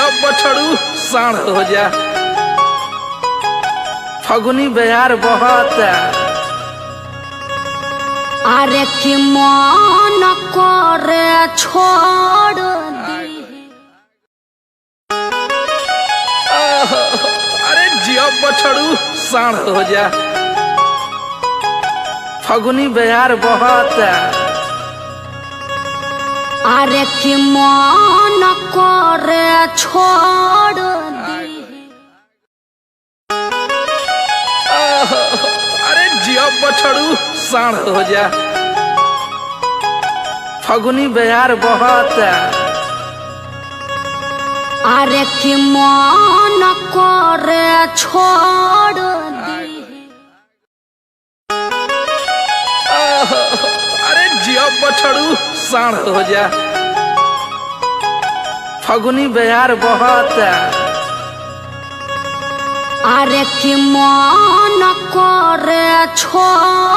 जियो बछड़ू साढ़ हो जा। फगुनी बयार बहुत अरे कि मन करे छोड़ दी। अरे जियो बछड़ू साढ़ हो जा। फगुनी बयार बहुत अरे कि मन करे छोड़ दी। अरे जियो बछड़ू साढ़ हो जा। फगुनी बयार बहुत अरे कि मन करे छोड़ दी। अरे जियो बछड़ू साढ़ हो जा। फगुनी बयार बहुत अरे कि मन करे छोड़